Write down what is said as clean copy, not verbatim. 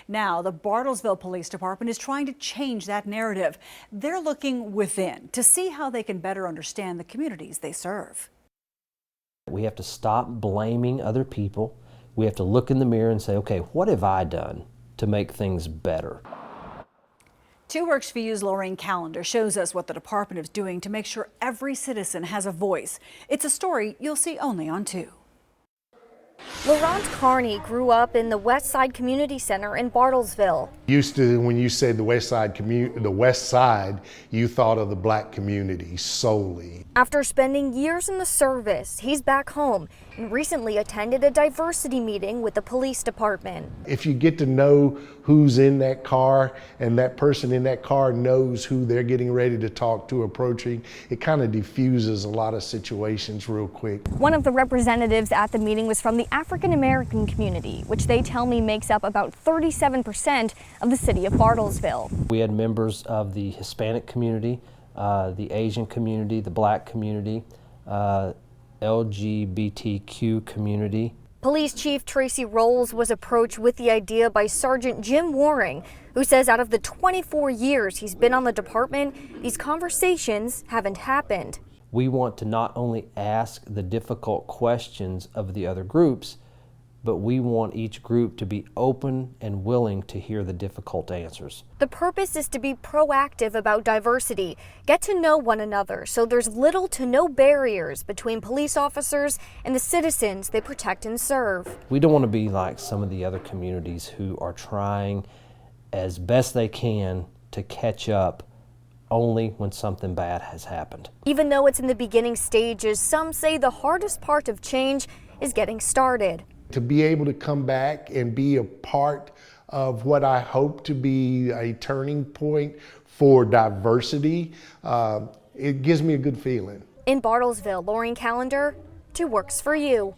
Now, the Bartlesville Police Department is trying to change that narrative. They're looking within to see how they can better understand the communities they serve. We have to stop blaming other people. We have to look in the mirror and say, okay, what have I done to make things better? 2 Works For You's Lorraine Calendar shows us what the department is doing to make sure every citizen has a voice. It's a story you'll see only on 2. Laurent Carney grew up in the West Side Community Center in Bartlesville. Used to, when you said the West Side, you thought of the black community solely. After spending years in the service, he's back home and recently attended a diversity meeting with the police department. If you get to know who's in that car and that person in that car knows who they're getting ready to talk to approaching, it kind of diffuses a lot of situations real quick. One of the representatives at the meeting was from the African American community, which they tell me makes up about 37% of the city of Bartlesville. We had members of the Hispanic community, the Asian community, the black community, LGBTQ community. Police Chief Tracy Rolls was approached with the idea by Sergeant Jim Waring, who says out of the 24 years he's been on the department, these conversations haven't happened. We want to not only ask the difficult questions of the other groups, but we want each group to be open and willing to hear the difficult answers. The purpose is to be proactive about diversity, get to know one another so there's little to no barriers between police officers and the citizens they protect and serve. We don't want to be like some of the other communities who are trying as best they can to catch up only when something bad has happened. Even though it's in the beginning stages, some say the hardest part of change is getting started. To be able to come back and be a part of what I hope to be a turning point for diversity, it gives me a good feeling. In Bartlesville, Lorraine Calendar, 2 Works For You.